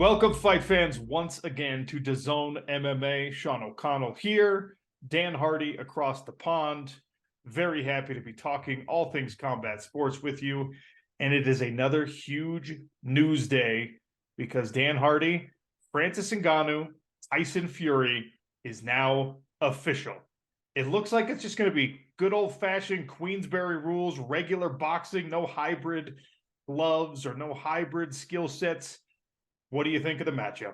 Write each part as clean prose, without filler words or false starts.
Welcome, fight fans, once again to DAZN MMA. Sean O'Connell here, Dan Hardy across the pond. Very happy to be talking all things combat sports with you. And it is another huge news day because Dan Hardy, Francis Ngannou, Tyson Fury is now official. It looks like it's just going to be good old-fashioned Queensberry rules, regular boxing, no hybrid gloves or no hybrid skill sets. What do you think of the matchup?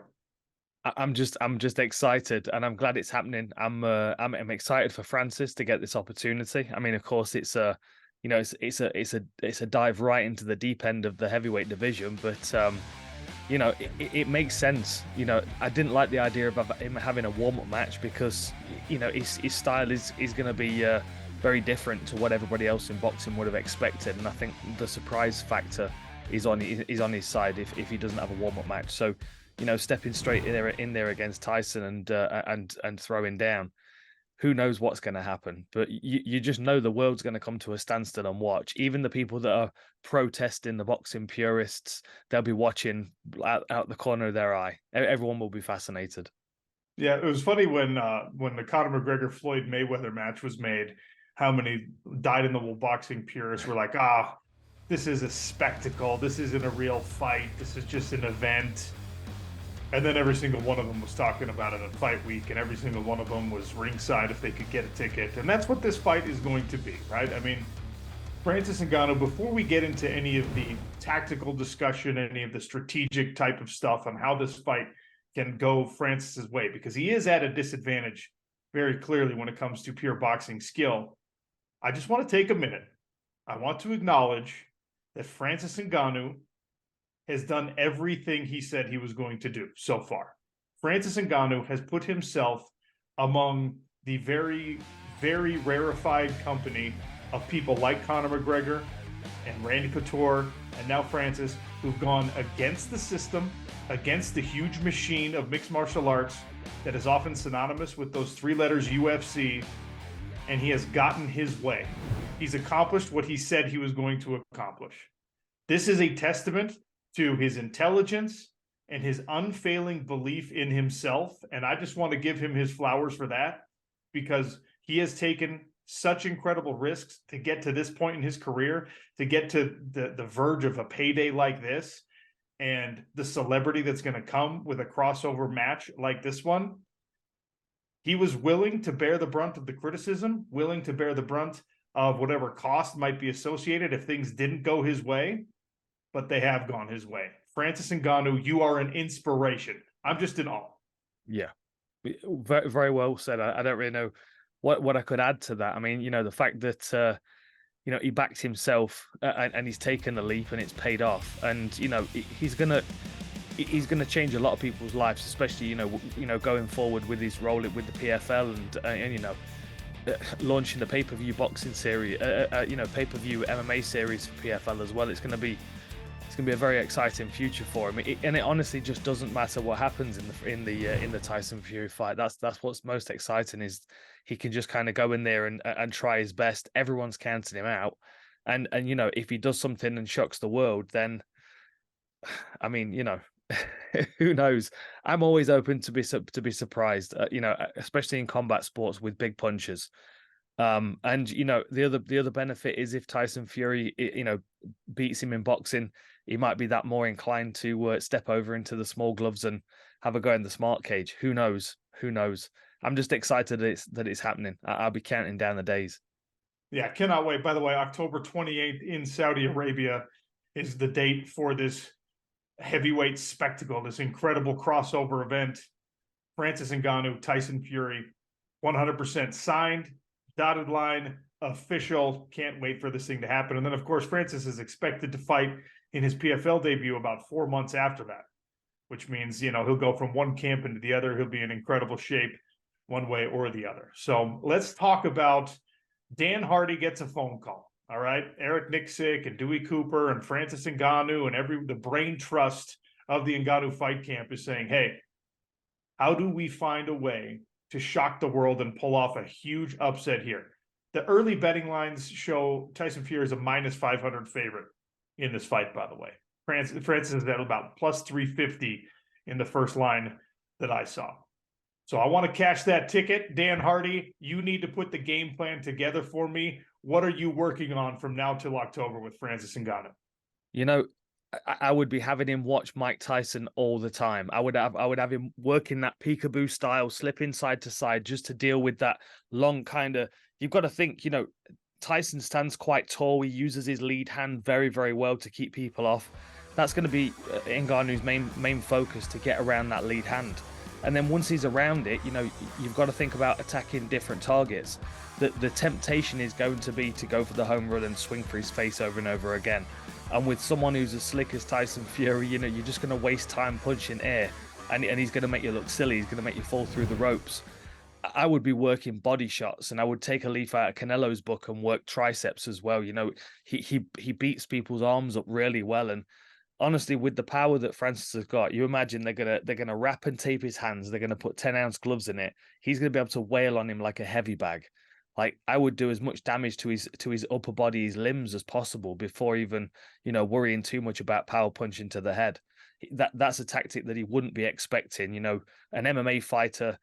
I'm just excited, and I'm glad it's happening. I'm excited for Francis to get this opportunity. I mean, of course, it's a, it's a dive right into the deep end of the heavyweight division, but it makes sense. I didn't like the idea of him having a warm up match because his style is going to be very different to what everybody else in boxing would have expected, and I think the surprise factor is on his side if he doesn't have a warm up match. So, stepping straight in there against Tyson and throwing down, who knows what's going to happen? But you just know the world's going to come to a standstill and watch. Even the people that are protesting, the boxing purists, they'll be watching out the corner of their eye. Everyone will be fascinated. Yeah, it was funny when the Conor McGregor Floyd Mayweather match was made, how many dyed in the wool boxing purists were like, this is a spectacle. This isn't a real fight. This is just an event. And then every single one of them was talking about it on fight week, and every single one of them was ringside if they could get a ticket. And that's what this fight is going to be, right? I mean, Francis Ngannou, before we get into any of the tactical discussion, any of the strategic type of stuff on how this fight can go Francis's way, because he is at a disadvantage very clearly when it comes to pure boxing skill, I just want to take a minute. I want to acknowledge that Francis Ngannou has done everything he said he was going to do so far. Francis Ngannou has put himself among the very, very rarefied company of people like Conor McGregor and Randy Couture and now Francis, who've gone against the system, against the huge machine of mixed martial arts that is often synonymous with those three letters UFC, and he has gotten his way. He's accomplished what he said he was going to accomplish. This is a testament to his intelligence and his unfailing belief in himself. And I just want to give him his flowers for that, because he has taken such incredible risks to get to this point in his career, to get to the verge of a payday like this and the celebrity that's going to come with a crossover match like this one. He was willing to bear the brunt of the criticism, willing to bear the brunt of whatever cost might be associated if things didn't go his way, but they have gone his way. Francis Ngannou, you are an inspiration. I'm just in awe. Yeah, very, very well said. I don't really know what I could add to that. I mean, the fact that he backed himself and he's taken the leap and it's paid off, and he's gonna change a lot of people's lives, especially going forward with his role with the PFL and launching the pay-per-view boxing series, pay-per-view MMA series for PFL as well. It's going to be a very exciting future for him, and it honestly just doesn't matter what happens in the Tyson Fury fight. That's what's most exciting, is he can just kind of go in there and try his best. Everyone's counting him out, and if he does something and shocks the world, then I mean, who knows? I'm always open to be surprised, especially in combat sports with big punches. And the other benefit is if Tyson Fury beats him in boxing, he might be that more inclined to step over into the small gloves and have a go in the smart cage. Who knows? Who knows? I'm just excited that it's happening. I'll be counting down the days. Yeah, cannot wait. By the way, October 28th in Saudi Arabia is the date for this heavyweight spectacle, this incredible crossover event. Francis Ngannou, Tyson Fury, 100% signed, dotted line, official. Can't wait for this thing to happen. And then, of course, Francis is expected to fight in his PFL debut about 4 months after that, which means, he'll go from one camp into the other. He'll be in incredible shape one way or the other. So let's talk about Dan Hardy gets a phone call. All right. Eric Nixick and Dewey Cooper and Francis Ngannou and the brain trust of the Ngannou fight camp is saying, hey, how do we find a way to shock the world and pull off a huge upset here? The early betting lines show Tyson Fury is a minus 500 favorite in this fight, by the way. Francis is at about plus 350 in the first line that I saw. So I want to cash that ticket. Dan Hardy, you need to put the game plan together for me. What are you working on from now till October with Francis Ngannou? You know, I would be having him watch Mike Tyson all the time. I would have him working that peekaboo style, slipping side to side, just to deal with that long kind of. You've got to think, Tyson stands quite tall. He uses his lead hand very, very well to keep people off. That's going to be Ngannou's main focus, to get around that lead hand. And then once he's around it, you've got to think about attacking different targets. The temptation is going to be to go for the home run and swing for his face over and over again. And with someone who's as slick as Tyson Fury, you're just going to waste time punching air, and he's going to make you look silly. He's going to make you fall through the ropes. I would be working body shots, and I would take a leaf out of Canelo's book and work triceps as well. He beats people's arms up really well, and honestly, with the power that Francis has got, you imagine they're gonna wrap and tape his hands. They're gonna put 10-ounce gloves in it. He's gonna be able to wail on him like a heavy bag. Like, I would do as much damage to his upper body, his limbs as possible before even worrying too much about power punching to the head. That's a tactic that he wouldn't be expecting. An MMA fighter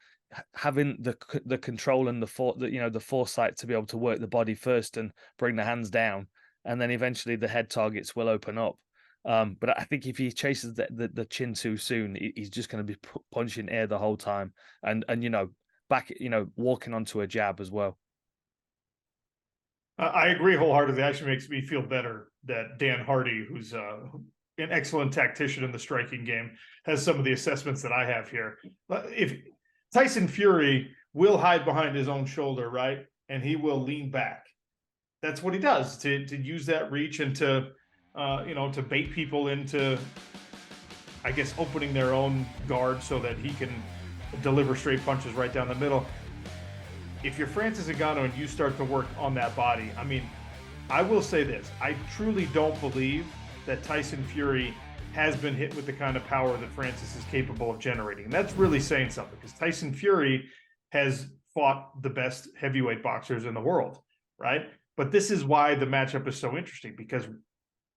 having the control and the foresight to be able to work the body first and bring the hands down, and then eventually the head targets will open up. But I think if he chases the chin too soon, he's just going to be punching air the whole time, and back walking onto a jab as well. I agree wholeheartedly. It actually makes me feel better that Dan Hardy, who's an excellent tactician in the striking game, has some of the assessments that I have here. If Tyson Fury will hide behind his own shoulder, right, and he will lean back. That's what he does to use that reach and to bait people into, I guess, opening their own guard so that he can deliver straight punches right down the middle. If you're Francis Ngannou and you start to work on that body, I mean, I will say this. I truly don't believe that Tyson Fury has been hit with the kind of power that Francis is capable of generating. And that's really saying something, because Tyson Fury has fought the best heavyweight boxers in the world, right? But this is why the matchup is so interesting, because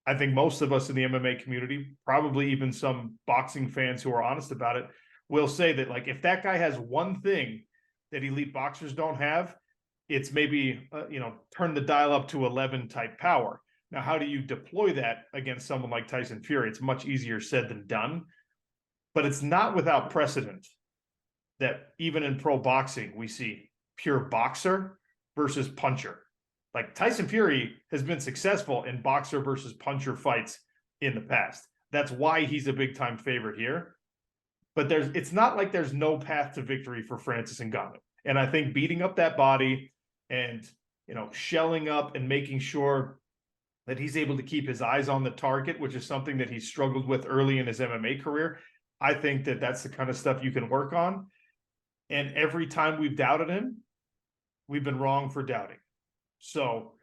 I think most of us in the MMA community, probably even some boxing fans who are honest about it, will say that, like, if that guy has one thing that elite boxers don't have, it's maybe, turn the dial up to 11 type power. Now, how do you deploy that against someone like Tyson Fury? It's much easier said than done, but it's not without precedent that even in pro boxing, we see pure boxer versus puncher. Like, Tyson Fury has been successful in boxer versus puncher fights in the past. That's why he's a big time favorite here. But it's not like there's no path to victory for Francis Ngannou. And I think beating up that body and, shelling up and making sure that he's able to keep his eyes on the target, which is something that he struggled with early in his MMA career, I think that that's the kind of stuff you can work on. And every time we've doubted him, we've been wrong for doubting. So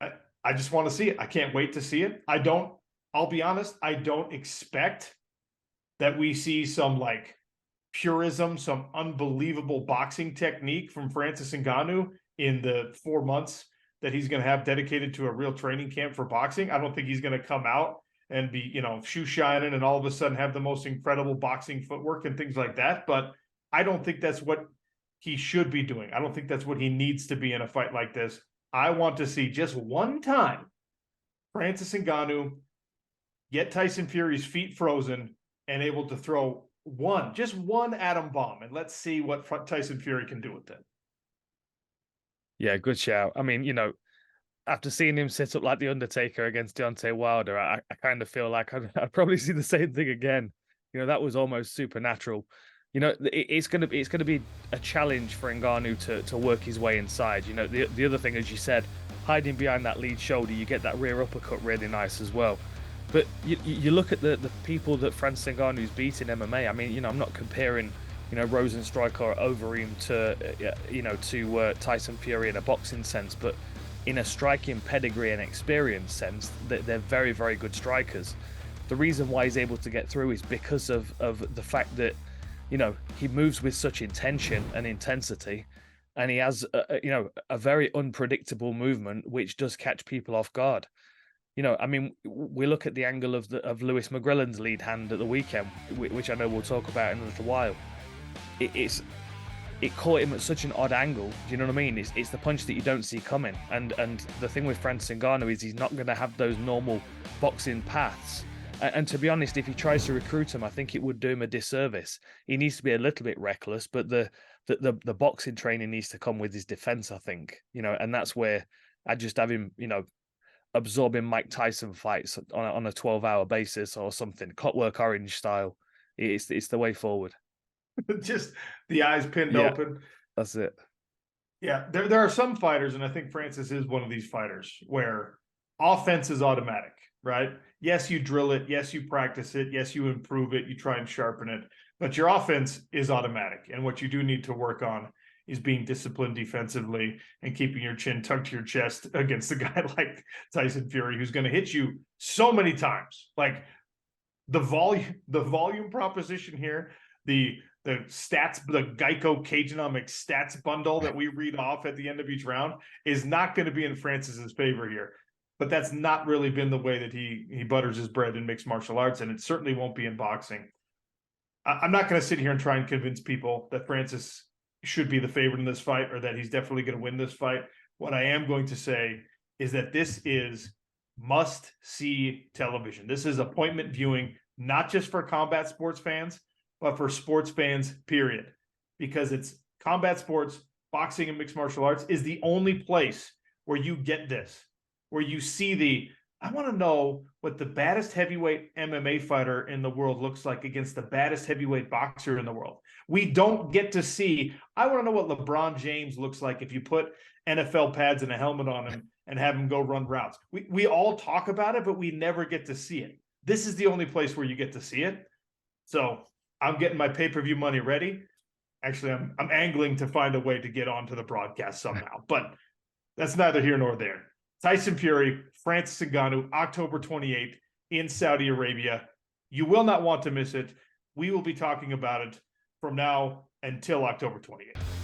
I just want to see it. I can't wait to see it. I'll be honest, I don't expect that we see some like purism, some unbelievable boxing technique from Francis Ngannou in the 4 months that he's going to have dedicated to a real training camp for boxing. I don't think he's going to come out and be, shoe shining and all of a sudden have the most incredible boxing footwork and things like that. But I don't think that's what he should be doing. I don't think that's what he needs to be in a fight like this. I want to see just one time Francis Ngannou get Tyson Fury's feet frozen and able to throw just one atom bomb, and let's see what Tyson Fury can do with it. Yeah, good shout. I mean, after seeing him sit up like the Undertaker against Deontay Wilder, I kind of feel like I'd probably see the same thing again. That was almost supernatural. It's gonna be a challenge for Ngannou to work his way inside. The other thing, as you said, hiding behind that lead shoulder, you get that rear uppercut really nice as well. But you look at the people that Francis Ngannou's beat in MMA. I mean, I'm not comparing, Rosenstryker or Overeem to Tyson Fury in a boxing sense, but in a striking pedigree and experience sense, they're very, very good strikers. The reason why he's able to get through is because of the fact that, he moves with such intention and intensity, and he has, a very unpredictable movement, which does catch people off guard. I mean, we look at the angle of Lewis McGrillen's lead hand at the weekend, which I know we'll talk about in a little while. It caught him at such an odd angle. Do you know what I mean? It's the punch that you don't see coming. And the thing with Francis Ngannou is he's not going to have those normal boxing paths. And to be honest, if he tries to recruit him, I think it would do him a disservice. He needs to be a little bit reckless, but the boxing training needs to come with his defense, I think. And that's where I just have him, absorbing Mike Tyson fights on a 12-hour basis or something, Clockwork Orange style. It's the way forward. Just the eyes pinned open. That's it. Yeah, there are some fighters, and I think Francis is one of these fighters, where offense is automatic, right? Yes, you drill it. Yes, you practice it. Yes, you improve it. You try and sharpen it. But your offense is automatic. And what you do need to work on is being disciplined defensively and keeping your chin tucked to your chest against a guy like Tyson Fury, who's going to hit you so many times. Like the volume proposition here, the stats, the Geico Cagenomics stats bundle that we read off at the end of each round is not going to be in Francis's favor here. But that's not really been the way that he butters his bread in mixed martial arts, and it certainly won't be in boxing. I'm not going to sit here and try and convince people that Francis should be the favorite in this fight or that he's definitely going to win this fight. What I am going to say is that this is must-see television. This is appointment viewing, not just for combat sports fans, but for sports fans, period. Because it's combat sports, boxing, and mixed martial arts is the only place where you get this, where you see I want to know what the baddest heavyweight MMA fighter in the world looks like against the baddest heavyweight boxer in the world. We don't get to see, I want to know what LeBron James looks like if you put NFL pads and a helmet on him and have him go run routes. We all talk about it, but we never get to see it. This is the only place where you get to see it. So I'm getting my pay-per-view money ready. Actually, I'm angling to find a way to get onto the broadcast somehow, but that's neither here nor there. Tyson Fury, Francis Ngannou, October 28th in Saudi Arabia. You will not want to miss it. We will be talking about it from now until October 28th.